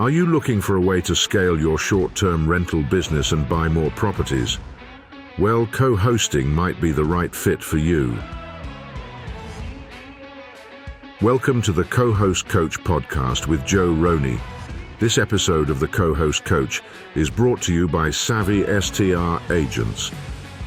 Are you looking for a way to scale your short-term rental business and buy more properties? Well, co-hosting might be the right fit for you. Welcome to the Co-Host Coach podcast with Joe Roney. This episode of the Co-Host Coach is brought to you by Savvy STR Agents.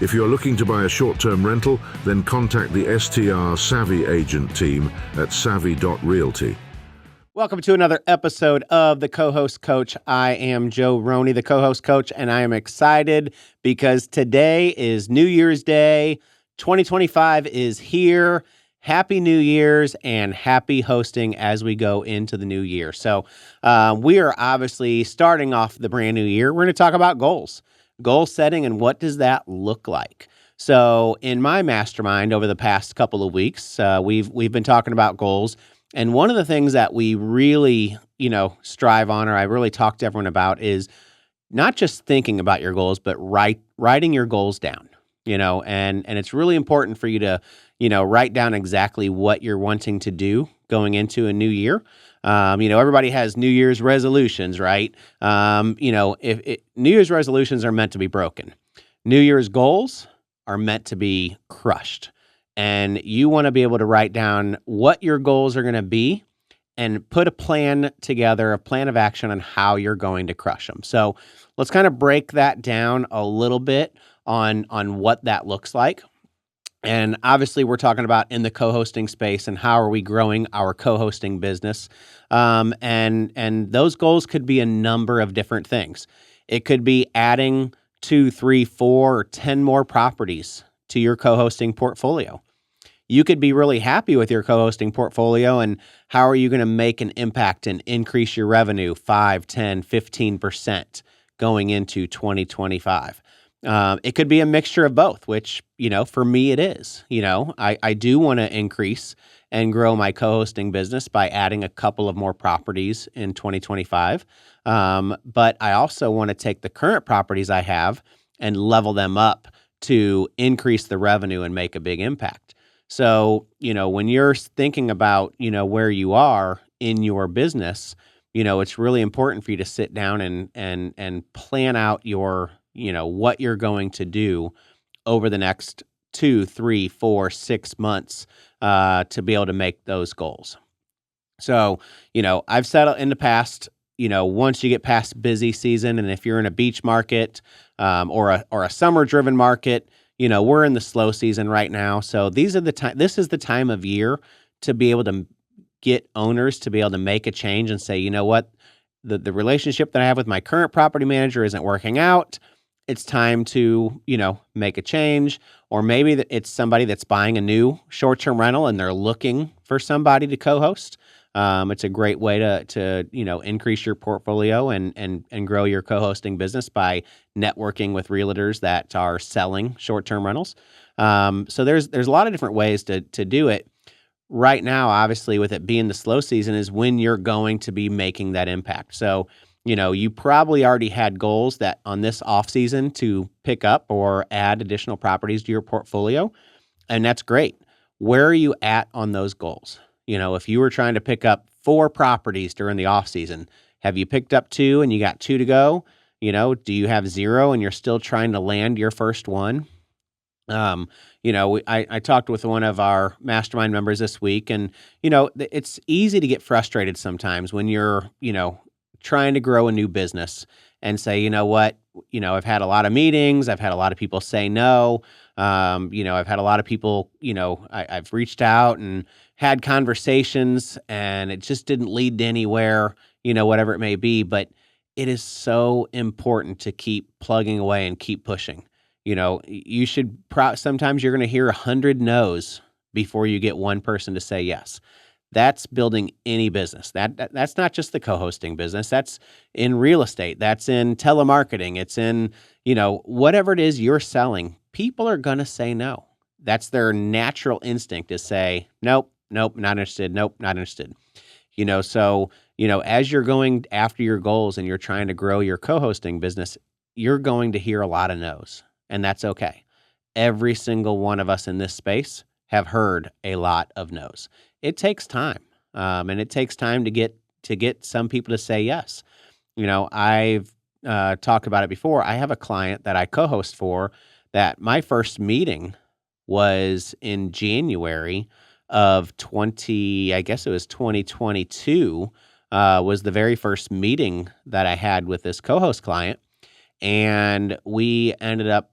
If you're looking to buy a short-term rental, then contact the STR Savvy Agent team at savvy.realty. Welcome to another episode of the Co-Host Coach. I am Joe Roney, the Co-Host Coach, and I am excited because today is New Year's Day. 2025 is here. Happy New Year's and happy hosting as we go into the new year. So we are obviously starting off the brand new year. We're going to talk about goals, goal setting, and what does that look like? So in my mastermind over the past couple of weeks, we've been talking about goals. And one of the things that we really, strive on, or I really talk to everyone about, is not just thinking about your goals, but writing your goals down, and it's really important for you to, write down exactly what you're wanting to do going into a new year. Everybody has New Year's resolutions, right? New Year's resolutions are meant to be broken. New Year's goals are meant to be crushed. And you want to be able to write down what your goals are going to be and put a plan together, a plan of action on how you're going to crush them. So let's kind of break that down a little bit on what that looks like. And obviously we're talking about in the co-hosting space and how are we growing our co-hosting business. And those goals could be a number of different things. It could be adding 2, 3, 4, or 10 more properties to your co-hosting portfolio. You could be really happy with your co-hosting portfolio, and how are you going to make an impact and increase your revenue 5, 10, 15% going into 2025? It could be a mixture of both, which, for me it is. I do want to increase and grow my co-hosting business by adding a couple of more properties in 2025. But I also want to take the current properties I have and level them up to increase the revenue and make a big impact. So, when you're thinking about, where you are in your business, it's really important for you to sit down and plan out your, what you're going to do over the next 2, 3, 4, 6 months to be able to make those goals. So, I've said in the past, once you get past busy season, and if you're in a beach market or a summer-driven market, we're in the slow season right now. So this is the time of year to be able to get owners to be able to make a change and say, you know what, the relationship that I have with my current property manager isn't working out. It's time to, make a change. Or maybe it's somebody that's buying a new short-term rental and they're looking for somebody to co-host. It's a great way to increase your portfolio and grow your co-hosting business by networking with realtors that are selling short-term rentals. So there's a lot of different ways to do it. Right now, obviously, with it being the slow season is when you're going to be making that impact. So, you probably already had goals that on this off season to pick up or add additional properties to your portfolio, and that's great. Where are you at on those goals? If you were trying to pick up 4 properties during the off season, have you picked up 2 and you got 2 to go? Do you have 0 and you're still trying to land your first one? I talked with one of our mastermind members this week, and, it's easy to get frustrated sometimes when you're, trying to grow a new business and say, I've had a lot of meetings. I've had a lot of people say no. I've had a lot of people, I've reached out and had conversations and it just didn't lead to anywhere, whatever it may be. But it is so important to keep plugging away and keep pushing. You should sometimes you're going to hear 100 no's before you get one person to say yes. That's building any business. That's not just the co-hosting business. That's in real estate. That's in telemarketing. It's in, whatever it is you're selling. People are going to say no. That's their natural instinct to say, nope, not interested. Nope, not interested. So, as you're going after your goals and you're trying to grow your co-hosting business, you're going to hear a lot of no's, and that's okay. Every single one of us in this space have heard a lot of no's. It takes time, and it takes time to get some people to say yes. I've talked about it before. I have a client that I co-host for that my first meeting was in January of I guess it was 2022, was the very first meeting that I had with this co-host client. And we ended up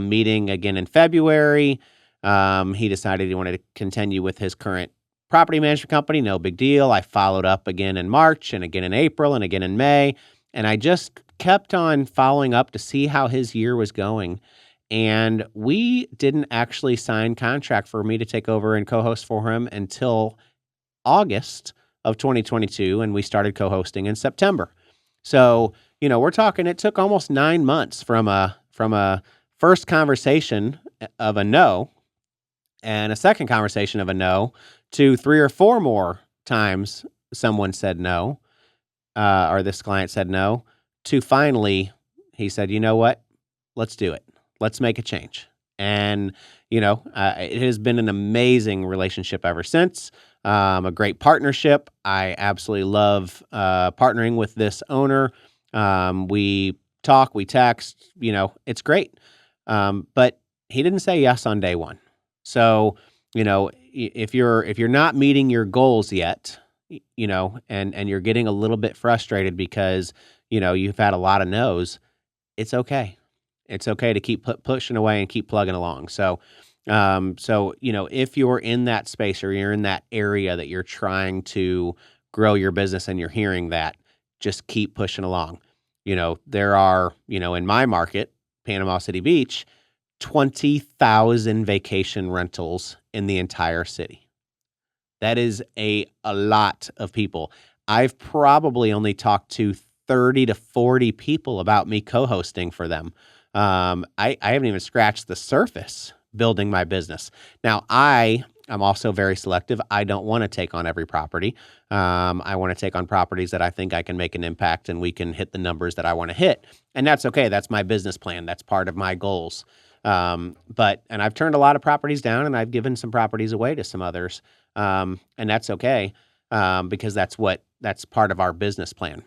meeting again in February. He decided he wanted to continue with his current property management company. No big deal. I followed up again in March and again in April and again in May. And I just kept on following up to see how his year was going. And we didn't actually sign contract for me to take over and co-host for him until August of 2022, and we started co-hosting in September. So, we're talking, it took almost 9 months from a first conversation of a no and a second conversation of a no to 3 or 4 more times someone said no, or this client said no, to finally he said, "You know what? Let's do it. Let's make a change." And, it has been an amazing relationship ever since. A great partnership. I absolutely love partnering with this owner. We talk, we text, it's great. But he didn't say yes on day one. So, if you're not meeting your goals yet, and you're getting a little bit frustrated because, you've had a lot of no's, it's okay. It's okay to keep pushing away and keep plugging along. So, if you're in that space or you're in that area that you're trying to grow your business and you're hearing that, just keep pushing along. There are, in my market, Panama City Beach, 20,000 vacation rentals in the entire city. That is a lot of people. I've probably only talked to 30 to 40 people about me co-hosting for them. I haven't even scratched the surface building my business. Now, I'm also very selective. I don't want to take on every property. I want to take on properties that I think I can make an impact and we can hit the numbers that I want to hit. And that's okay. That's my business plan. That's part of my goals. And I've turned a lot of properties down and I've given some properties away to some others. And that's okay. Because that's part of our business plan.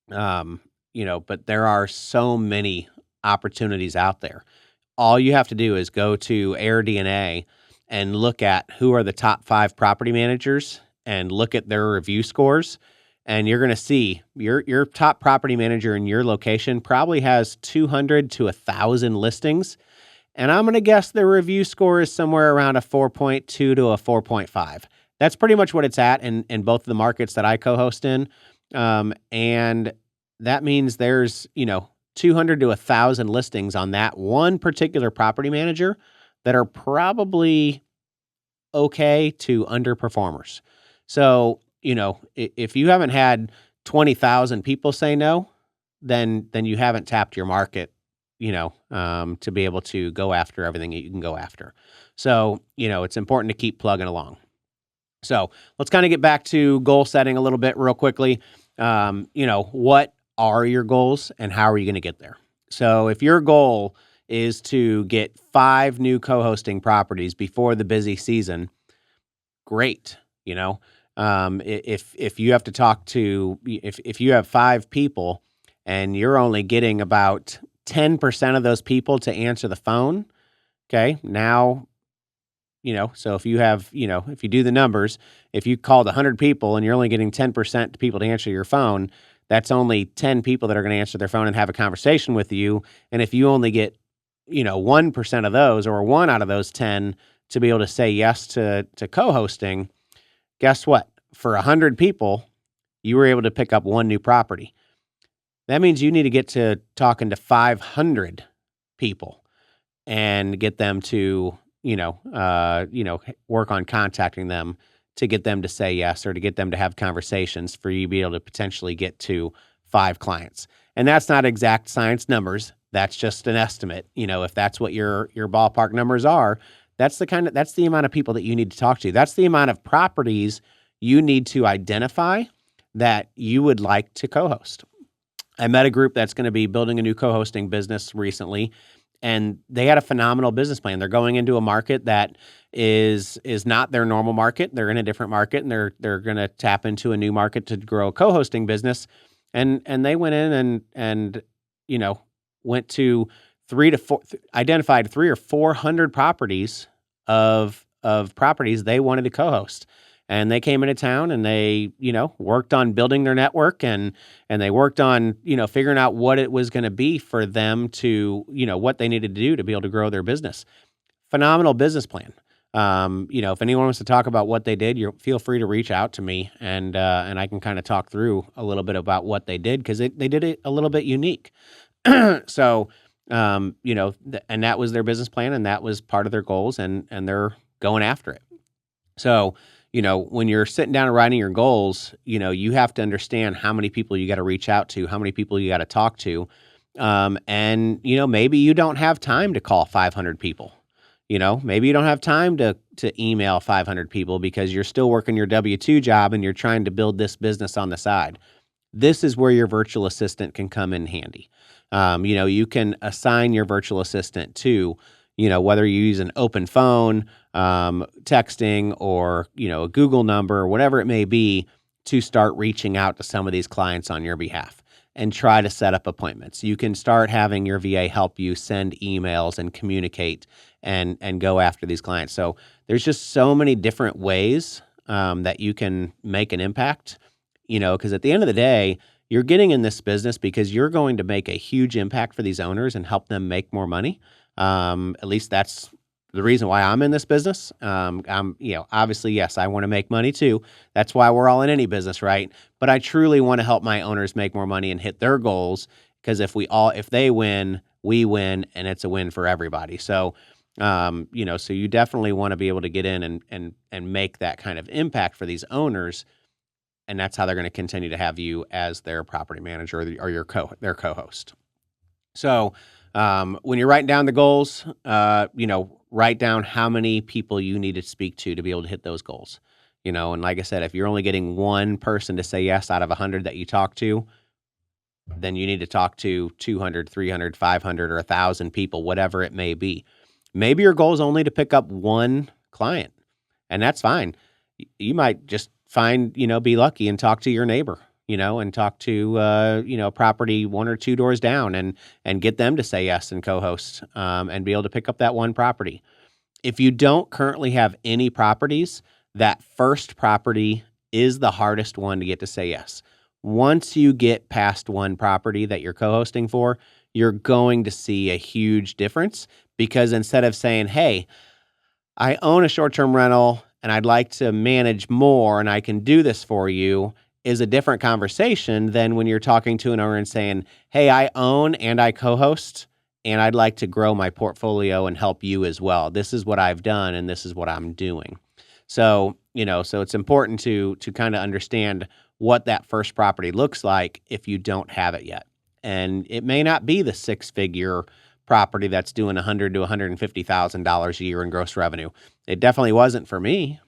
But there are so many opportunities out there. All you have to do is go to AirDNA and look at who are the top 5 property managers and look at their review scores. And you're going to see your top property manager in your location probably has 200 to 1,000 listings. And I'm going to guess their review score is somewhere around a 4.2 to a 4.5. That's pretty much what it's at in both of the markets that I co-host in. And that means there's, 200 to 1,000 listings on that one particular property manager that are probably okay to underperformers. So, if you haven't had 20,000 people say no, then you haven't tapped your market, to be able to go after everything that you can go after. So, it's important to keep plugging along. So let's kind of get back to goal setting a little bit real quickly. What are your goals and how are you going to get there? So if your goal is to get 5 new co-hosting properties before the busy season, great. If you have to talk to, if you have 5 people and you're only getting about 10% of those people to answer the phone, okay, now, so if you have, if you do the numbers, if you called 100 people and you're only getting 10% of people to answer your phone, that's only 10 people that are going to answer their phone and have a conversation with you. And if you only get, 1% of those or 1 out of those 10 to be able to say yes to co-hosting, guess what? For 100 people, you were able to pick up 1 new property. That means you need to get to talking to 500 people and get them to, work on contacting them to get them to say yes or to get them to have conversations for you to be able to potentially get to 5 clients. And that's not exact science numbers. That's just an estimate. If that's what your ballpark numbers are, that's the amount of people that you need to talk to. That's the amount of properties you need to identify that you would like to co-host. I met a group that's going to be building a new co-hosting business recently, and they had a phenomenal business plan. They're going into a market that is not their normal market. They're in a different market, and they're going to tap into a new market to grow a co-hosting business. and they went in and went to identified 300 or 400 properties of properties they wanted to co-host. And they came into town and they, worked on building their network and they worked on, figuring out what it was going to be for them to, what they needed to do to be able to grow their business. Phenomenal business plan. If anyone wants to talk about what they did, you feel free to reach out to me and I can kind of talk through a little bit about what they did because they did it a little bit unique. So, and that was their business plan and that was part of their goals and they're going after it. So, when you're sitting down and writing your goals, you have to understand how many people you got to reach out to, how many people you got to talk to. And maybe you don't have time to call 500 people. Maybe you don't have time to email 500 people because you're still working your W-2 job and you're trying to build this business on the side. This is where your virtual assistant can come in handy. You can assign your virtual assistant to, whether you use an open phone, texting, or, a Google number, or whatever it may be, to start reaching out to some of these clients on your behalf and try to set up appointments. You can start having your VA help you send emails and communicate and go after these clients. So there's just so many different ways that you can make an impact, because at the end of the day, you're getting in this business because you're going to make a huge impact for these owners and help them make more money. At least that's the reason why I'm in this business. Obviously, yes, I want to make money too. That's why we're all in any business, right? But I truly want to help my owners make more money and hit their goals because if they win, we win, and it's a win for everybody. So, so you definitely want to be able to get in and make that kind of impact for these owners. And that's how they're going to continue to have you as their property manager or their co-host. So when you're writing down the goals, write down how many people you need to speak to be able to hit those goals. And like I said, if you're only getting one person to say yes out of 100 that you talk to, then you need to talk to 200, 300, 500, or 1,000 people, whatever it may be. Maybe your goal is only to pick up one client, and that's fine. You might just be lucky and talk to your neighbor, and talk to, property 1 or 2 doors down and get them to say yes and co-host and be able to pick up that one property. If you don't currently have any properties, that first property is the hardest one to get to say yes. Once you get past one property that you're co-hosting for, you're going to see a huge difference because instead of saying, hey, I own a short-term rental and I'd like to manage more and I can do this for you, is a different conversation than when you're talking to an owner and saying, hey, I own and I co-host and I'd like to grow my portfolio and help you as well. This is what I've done and this is what I'm doing. So, so it's important to kind of understand what that first property looks like if you don't have it yet. And it may not be the 6-figure property that's doing $100,000 to $150,000 a year in gross revenue. It definitely wasn't for me.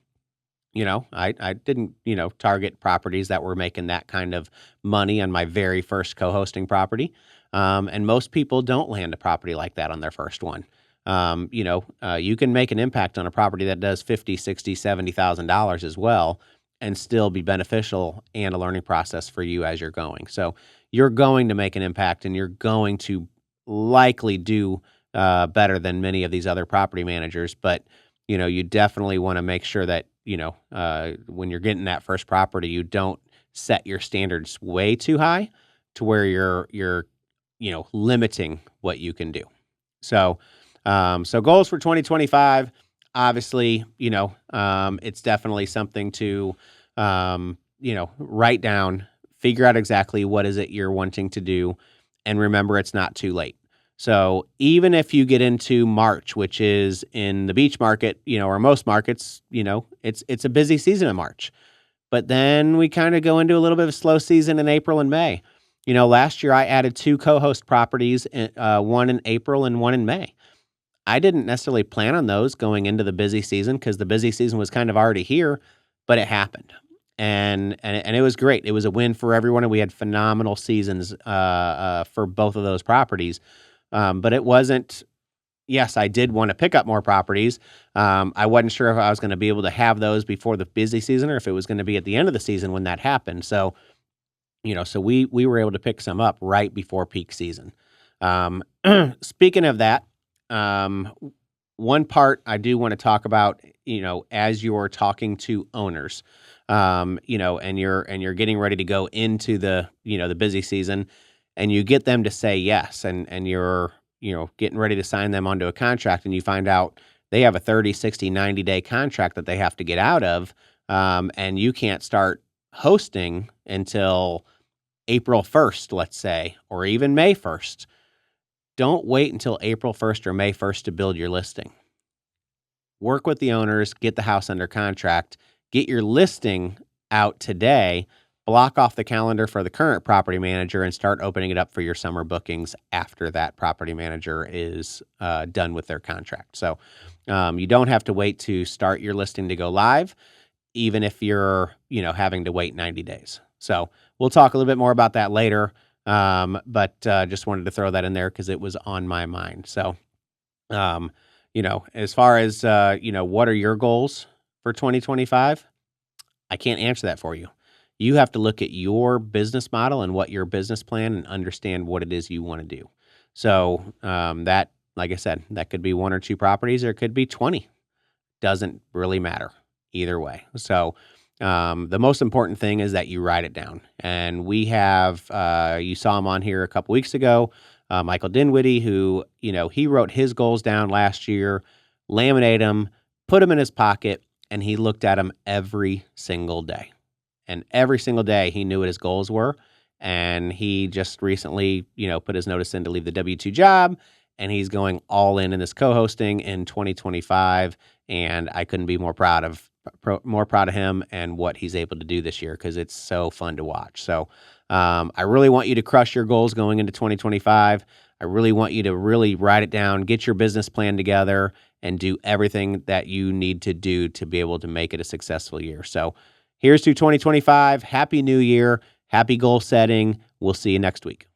I didn't, target properties that were making that kind of money on my very first co-hosting property. And most people don't land a property like that on their first one. You can make an impact on a property that does $50,000, $60,000, $70,000 as well and still be beneficial and a learning process for you as you're going. So you're going to make an impact and you're going to likely do better than many of these other property managers. But, you definitely want to make sure that, when you're getting that first property, you don't set your standards way too high to where you're limiting what you can do. So, so goals for 2025, obviously, it's definitely something to, write down, figure out exactly what is it you're wanting to do, and remember it's not too late. So even if you get into March, which is in the beach market, or most markets, it's a busy season in March. But then we kind of go into a little bit of a slow season in April and May. Last year I added 2 co-host properties, one in April and one in May. I didn't necessarily plan on those going into the busy season because the busy season was kind of already here, but it happened. And it was great. It was a win for everyone, and we had phenomenal seasons for both of those properties. But it wasn't, yes, I did want to pick up more properties. I wasn't sure if I was going to be able to have those before the busy season or if it was going to be at the end of the season when that happened. So, So we were able to pick some up right before peak season. Um, Speaking of that, um, one part I do want to talk about, as you're talking to owners, and you're getting ready to go into the busy season, and you get them to say yes, and you're, getting ready to sign them onto a contract, and you find out they have a 30, 60, 90-day contract that they have to get out of, and you can't start hosting until April 1st, let's say, or even May 1st. Don't wait until April 1st or May 1st to build your listing. Work with the owners, get the house under contract, get your listing out today, block off the calendar for the current property manager, and start opening it up for your summer bookings after that property manager is done with their contract. So you don't have to wait to start your listing to go live, even if you're, having to wait 90 days. So we'll talk a little bit more about that later. But just wanted to throw that in there because it was on my mind. So, as far as, what are your goals for 2025? I can't answer that for you. You have to look at your business model and what your business plan and understand what it is you want to do. So, that, like I said, that could be 1 or 2 properties, or it could be 20. Doesn't really matter either way. So, the most important thing is that you write it down. And we have, you saw him on here a couple weeks ago, Michael Dinwiddie, who, he wrote his goals down last year, laminated them, put them in his pocket, and he looked at them every single day. And every single day he knew what his goals were. And he just recently, put his notice in to leave the W-2 job, and he's going all in this co-hosting in 2025. And I couldn't be more proud of him and what he's able to do this year, because it's so fun to watch. So I really want you to crush your goals going into 2025. I really want you to really write it down, get your business plan together, and do everything that you need to do to be able to make it a successful year. So here's to 2025. Happy New Year. Happy goal setting. We'll see you next week.